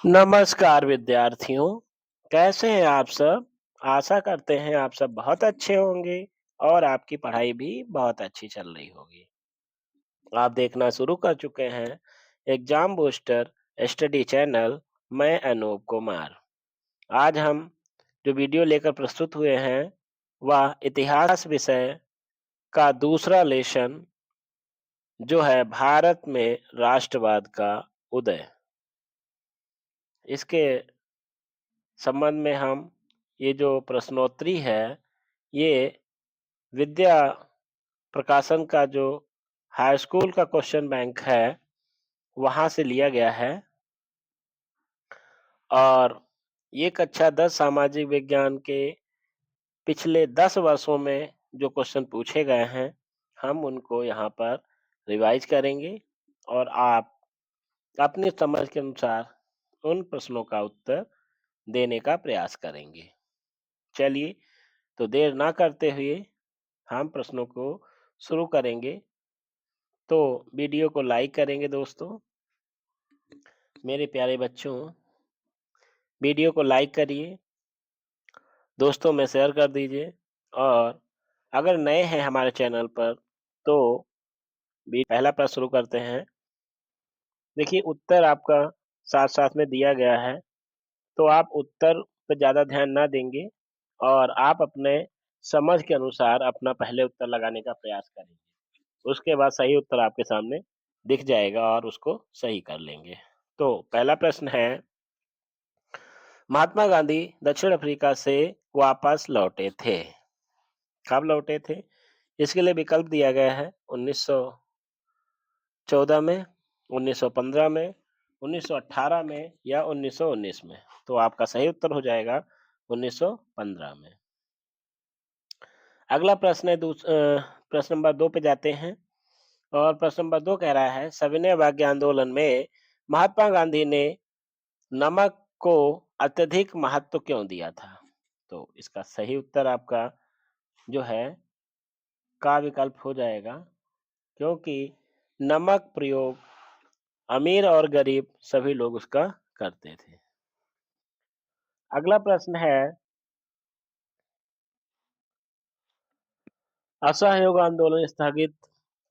नमस्कार विद्यार्थियों, कैसे हैं आप सब? आशा करते हैं आप सब बहुत अच्छे होंगे और आपकी पढ़ाई भी बहुत अच्छी चल रही होगी। आप देखना शुरू कर चुके हैं एग्जाम बूस्टर स्टडी चैनल। मैं अनूप कुमार। आज हम जो वीडियो लेकर प्रस्तुत हुए हैं वह इतिहास विषय का दूसरा लेसन जो है भारत में राष्ट्रवाद का उदय। इसके संबंध में हम ये जो प्रश्नोत्तरी है ये विद्या प्रकाशन का जो हाई स्कूल का क्वेश्चन बैंक है वहां से लिया गया है और ये कक्षा 10 सामाजिक विज्ञान के पिछले 10 वर्षों में जो क्वेश्चन पूछे गए हैं हम उनको यहाँ पर रिवाइज करेंगे और आप अपनी समझ के अनुसार उन प्रश्नों का उत्तर देने का प्रयास करेंगे। चलिए तो देर ना करते हुए हम प्रश्नों को शुरू करेंगे। तो वीडियो को लाइक करेंगे दोस्तों। मेरे प्यारे बच्चों, वीडियो को लाइक करिए, दोस्तों में शेयर कर दीजिए और अगर नए हैं हमारे चैनल पर तो भी पहला प्रश्न शुरू करते हैं। देखिए उत्तर आपका साथ-साथ में दिया गया है, तो आप उत्तर पे ज़्यादा ध्यान ना देंगे और आप अपने समझ के अनुसार अपना पहले उत्तर लगाने का प्रयास करेंगे। उसके बाद सही उत्तर आपके सामने दिख जाएगा और उसको सही कर लेंगे। तो पहला प्रश्न है, महात्मा गांधी दक्षिण अफ्रीका से वापस लौटे थे। कब लौटे थे? इसके लिए विकल्प दिया गया है 1914 में, 1915 में, 1918 में या 1919 में। तो आपका सही उत्तर हो जाएगा 1915 में। अगला प्रश्न है प्रश्न नंबर 2 पे जाते हैं और प्रश्न नंबर 2 कह रहा है सविनय अवज्ञा आंदोलन में महात्मा गांधी ने नमक को अत्यधिक महत्व क्यों दिया था? तो इसका सही उत्तर आपका जो है का विकल्प हो जाएगा क्योंकि नमक प्रयोग अमीर और गरीब सभी लोग उसका करते थे। अगला प्रश्न है असहयोग आंदोलन स्थगित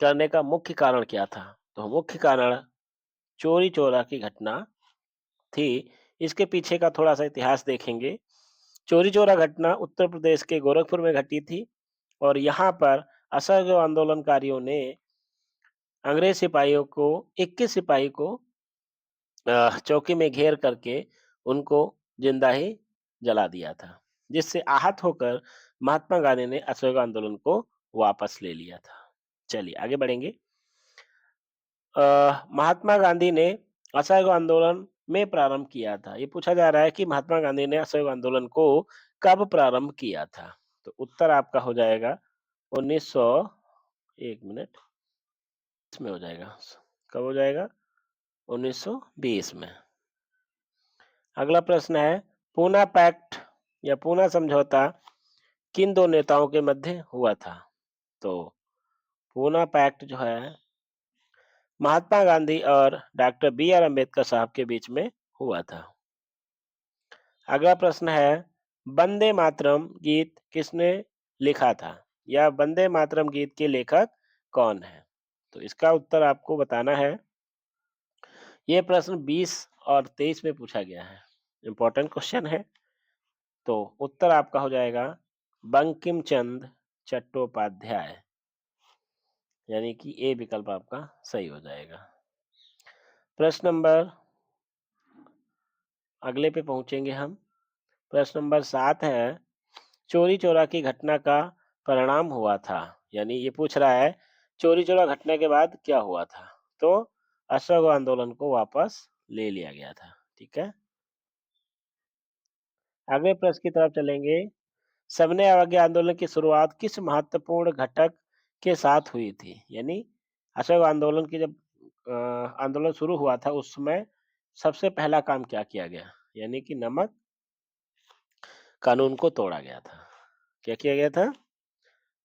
करने का मुख्य कारण क्या था? तो मुख्य कारण चोरी चोरा की घटना थी। इसके पीछे का थोड़ा सा इतिहास देखेंगे। चोरी चोरा घटना उत्तर प्रदेश के गोरखपुर में घटी थी और यहाँ पर असहयोग आंदोलनकारियों ने अंग्रेज सिपाहियों को 21 सिपाही को चौकी में घेर करके उनको जिंदा ही जला दिया था, जिससे आहत होकर महात्मा गांधी ने असहयोग आंदोलन को वापस ले लिया था। चलिए आगे बढ़ेंगे। महात्मा गांधी ने असहयोग आंदोलन में प्रारंभ किया था। ये पूछा जा रहा है कि महात्मा गांधी ने असहयोग आंदोलन को कब प्रारंभ किया था? तो उत्तर आपका हो जाएगा 1900 एक मिनट में हो जाएगा। कब हो जाएगा? 1920 में। अगला प्रश्न है पूना पैक्ट या पूना समझौता किन दो नेताओं के मध्य हुआ था? तो पूना पैक्ट जो है महात्मा गांधी और डॉक्टर बी आर अम्बेडकर साहब के बीच में हुआ था। अगला प्रश्न है वंदे मातरम गीत किसने लिखा था या वंदे मातरम गीत के लेखक कौन है? तो इसका उत्तर आपको बताना है। ये प्रश्न 20 और 23 में पूछा गया है। इंपॉर्टेंट क्वेश्चन है। तो उत्तर आपका हो जाएगा बंकिम चंद्र चट्टोपाध्याय, यानी कि ए विकल्प आपका सही हो जाएगा। प्रश्न नंबर अगले पे पहुंचेंगे हम। प्रश्न नंबर 7 है चोरी चोरा की घटना का परिणाम हुआ था, यानी ये पूछ रहा है चोरी चोरा घटना के बाद क्या हुआ था? तो असहयोग आंदोलन को वापस ले लिया गया था। ठीक है, अगले प्रश्न की तरफ चलेंगे। सविनय अवज्ञा आंदोलन की शुरुआत किस महत्वपूर्ण घटक के साथ हुई थी? यानी असहयोग आंदोलन की जब आंदोलन शुरू हुआ था उस समय सबसे पहला काम क्या किया गया? यानी कि नमक कानून को तोड़ा गया था। क्या किया गया था?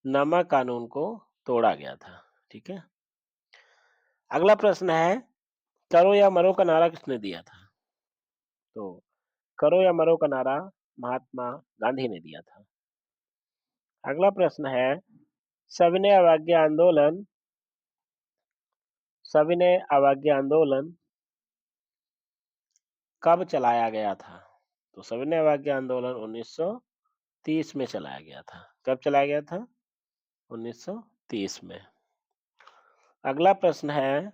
नमक कानून को तोड़ा गया था। ठीक है, अगला प्रश्न है करो या मरो का नारा किसने दिया था? तो करो या मरो का नारा महात्मा गांधी ने दिया था। अगला प्रश्न है, सविनय अवज्ञा आंदोलन सविनय अवज्ञा आंदोलन कब चलाया गया था? तो सविनय अवज्ञा आंदोलन 1930 में चलाया गया था। कब चलाया गया था? 1930 में। अगला प्रश्न है,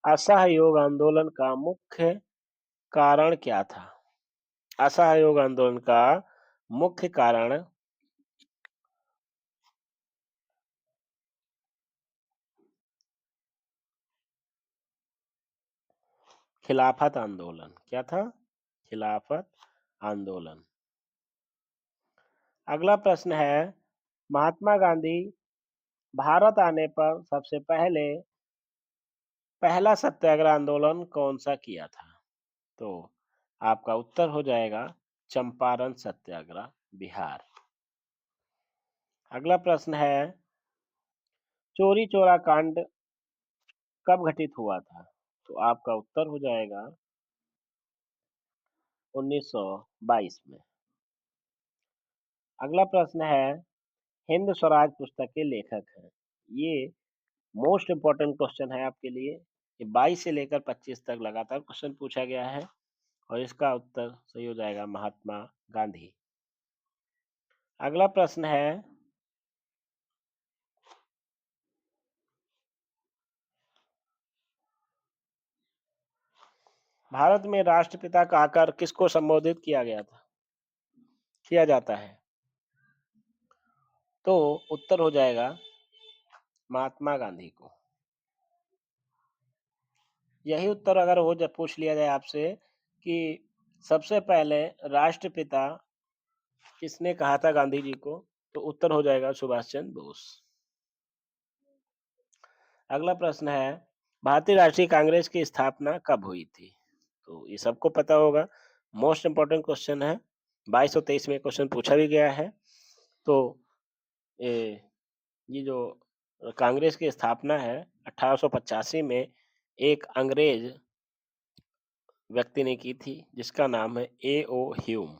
असहयोग आंदोलन का मुख्य कारण क्या था? असहयोग आंदोलन का मुख्य कारण खिलाफत आंदोलन। क्या था? खिलाफत आंदोलन। अगला प्रश्न है, महात्मा गांधी भारत आने पर सबसे पहला सत्याग्रह आंदोलन कौन सा किया था? तो आपका उत्तर हो जाएगा चंपारण सत्याग्रह, बिहार। अगला प्रश्न है, चोरी चोरा कांड कब घटित हुआ था? तो आपका उत्तर हो जाएगा 1922 में। अगला प्रश्न है, हिंद स्वराज पुस्तक के लेखक हैं। ये मोस्ट इम्पोर्टेंट क्वेश्चन है आपके लिए। ये 22 से लेकर 25 तक लगातार क्वेश्चन पूछा गया है और इसका उत्तर सही हो जाएगा महात्मा गांधी। अगला प्रश्न है, भारत में राष्ट्रपिता कहकर किसको संबोधित किया जाता है? तो उत्तर हो जाएगा महात्मा गांधी को। यही उत्तर अगर पूछ लिया जाए आपसे कि सबसे पहले राष्ट्रपिता किसने कहा था गांधी जी को, तो उत्तर हो जाएगा सुभाष चंद्र बोस। अगला प्रश्न है, भारतीय राष्ट्रीय कांग्रेस की स्थापना कब हुई थी? तो ये सबको पता होगा, मोस्ट इम्पोर्टेंट क्वेश्चन है। 22 और 23 में क्वेश्चन पूछा भी गया है। तो ये जो कांग्रेस की स्थापना है 1885 में एक अंग्रेज व्यक्ति ने की थी जिसका नाम है A.O. ह्यूम।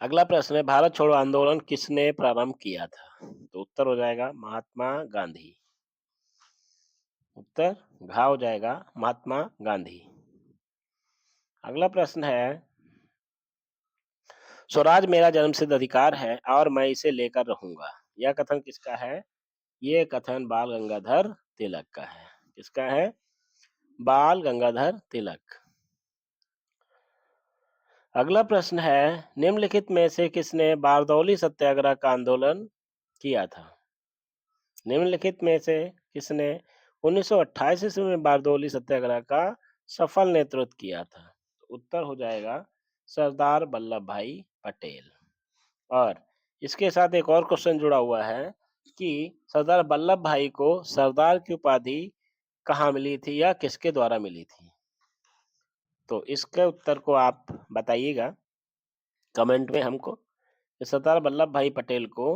अगला प्रश्न है, भारत छोड़ो आंदोलन किसने प्रारंभ किया था? तो उत्तर हो जाएगा महात्मा गांधी। उत्तर घ हो जाएगा महात्मा गांधी। अगला प्रश्न है, स्वराज मेरा जन्मसिद्ध अधिकार है और मैं इसे लेकर रहूंगा। यह कथन किसका है? ये कथन बाल गंगाधर तिलक का है। किसका है? बाल गंगाधर तिलक। अगला प्रश्न है, निम्नलिखित में से किसने बारदौली सत्याग्रह का आंदोलन किया था? निम्नलिखित में से किसने 1928 ईस्वी में बारदौली सत्याग्रह का सफल नेतृत्व किया था? उत्तर हो जाएगा सरदार वल्लभ भाई पटेल। और इसके साथ एक और क्वेश्चन जुड़ा हुआ है कि सरदार वल्लभ भाई को सरदार की उपाधि कहाँ मिली थी या किसके द्वारा मिली थी? तो इसके उत्तर को आप बताइएगा कमेंट में हमको कि सरदार वल्लभ भाई पटेल को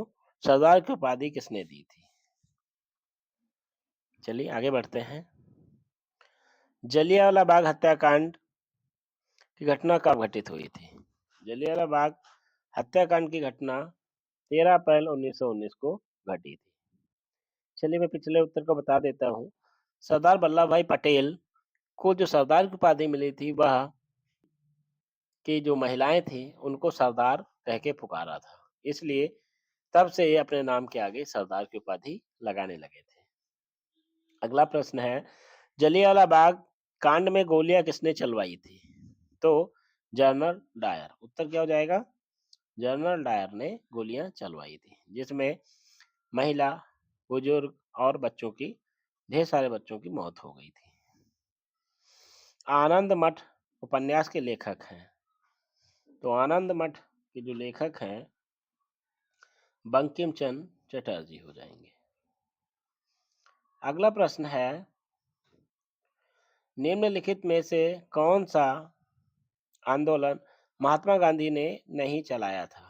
सरदार की उपाधि किसने दी थी। चलिए आगे बढ़ते हैं। जलियांवाला बाग हत्याकांड की घटना कब घटित हुई थी? जलियांवाला बाग हत्याकांड की घटना 13 अप्रैल 1919 को घटी थी। चलिए मैं पिछले उत्तर को बता देता हूँ। सरदार वल्लभ भाई पटेल को जो सरदार की उपाधि मिली थी वह कि जो महिलाएं थी उनको सरदार कह के पुकारा था, इसलिए तब से ये अपने नाम के आगे सरदार की उपाधि लगाने लगे थे। अगला प्रश्न है, जलियांवाला बाग कांड में गोलियां किसने चलवाई थी? तो जनरल डायर। उत्तर क्या हो जाएगा? जनरल डायर ने गोलियां चलवाई थी, जिसमें महिला, बुजुर्ग और बच्चों की ढेर सारे बच्चों की मौत हो गई थी। आनंद मठ उपन्यास के लेखक हैं। तो आनंद मठ के जो लेखक हैं बंकिम चंद्र चटर्जी हो जाएंगे। अगला प्रश्न है, निम्नलिखित में से कौन सा आंदोलन महात्मा गांधी ने नहीं चलाया था?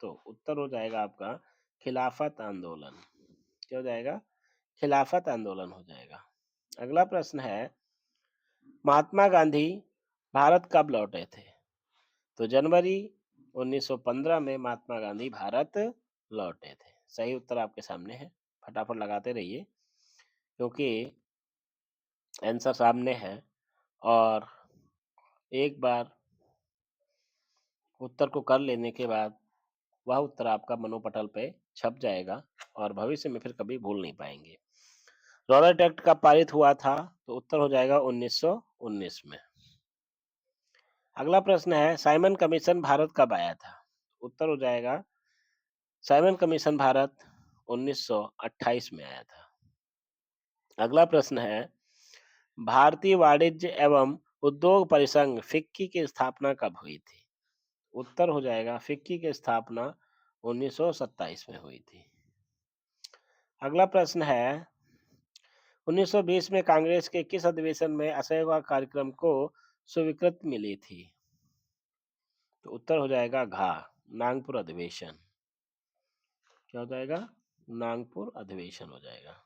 तो उत्तर हो जाएगा आपका खिलाफत आंदोलन। क्या हो जाएगा? खिलाफत आंदोलन हो जाएगा। अगला प्रश्न है, महात्मा गांधी भारत कब लौटे थे? तो जनवरी 1915 में महात्मा गांधी भारत लौटे थे। सही उत्तर आपके सामने है, फटाफट लगाते रहिए क्योंकि आंसर सामने है और एक बार उत्तर को कर लेने के बाद वह उत्तर आपका मनोपटल पे छप जाएगा और भविष्य में फिर कभी भूल नहीं पाएंगे। रॉलेट एक्ट कब पारित हुआ था? तो उत्तर हो जाएगा 1919 में। अगला प्रश्न है साइमन कमीशन भारत कब आया था? उत्तर हो जाएगा साइमन कमीशन भारत 1928 में आया था। अगला प्रश्न है भारतीय वाणिज्य एवं उद्योग परिसंघ फिक्की की स्थापना कब हुई थी? उत्तर हो जाएगा फिक्की की स्थापना 1927 में हुई थी। अगला प्रश्न है 1920 में कांग्रेस के किस अधिवेशन में असहयोग कार्यक्रम को स्वीकृति मिली थी? तो उत्तर हो जाएगा घा नागपुर अधिवेशन। क्या हो जाएगा? नागपुर अधिवेशन हो जाएगा।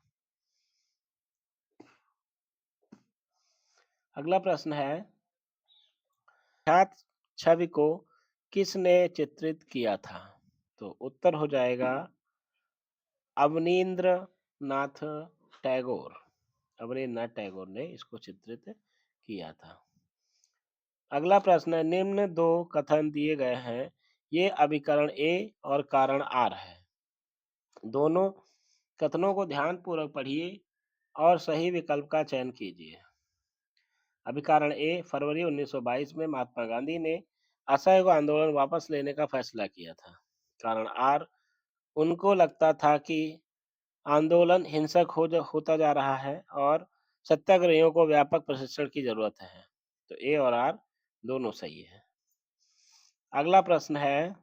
अगला प्रश्न है ख्यात छवि को किसने चित्रित किया था? तो उत्तर हो जाएगा अवनींद्र नाथ टैगोर। अवनींद्र नाथ टैगोर ने इसको चित्रित किया था। अगला प्रश्न है निम्न दो कथन दिए गए हैं ये अभिकरण ए और कारण आर है। दोनों कथनों को ध्यान पूर्वक पढ़िए और सही विकल्प का चयन कीजिए। अभिकरण ए फरवरी 1922 में महात्मा गांधी ने असहयोग आंदोलन वापस लेने का फैसला किया था। कारण आर उनको लगता था कि आंदोलन हिंसक होता जा रहा है और सत्याग्रहियों को व्यापक प्रशिक्षण की जरूरत है। तो ए और आर दोनों सही है। अगला प्रश्न है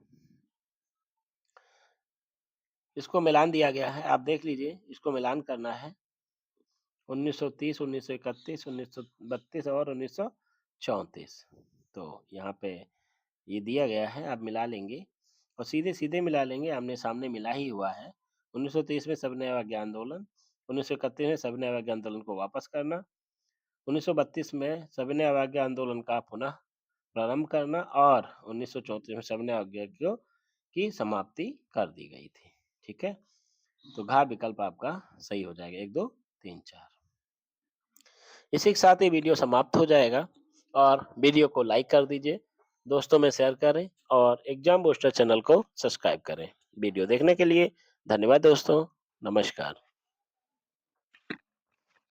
इसको मिलान दिया गया है, आप देख लीजिए, इसको मिलान करना है 1930, 1931, 1932 और 1934। तो यहाँ पे ये दिया गया है, आप मिला लेंगे और सीधे सीधे मिला लेंगे, आमने सामने मिला ही हुआ है। 1930 में सविनय अवज्ञा आंदोलन, 1931 में सविनय अवज्ञा आंदोलन को वापस करना, 1932 में सविनय अवज्ञा आंदोलन का पुनः प्रारंभ करना और 1934 में सविनय अवज्ञा की समाप्ति कर दी गई थी। ठीक है, तो घ विकल्प आपका सही हो जाएगा 1, 2, 3, 4। इसी के साथ ये वीडियो समाप्त हो जाएगा और वीडियो को लाइक कर दीजिए, दोस्तों में शेयर करें और एग्जाम बूस्टर चैनल को सब्सक्राइब करें। वीडियो देखने के लिए धन्यवाद दोस्तों, नमस्कार।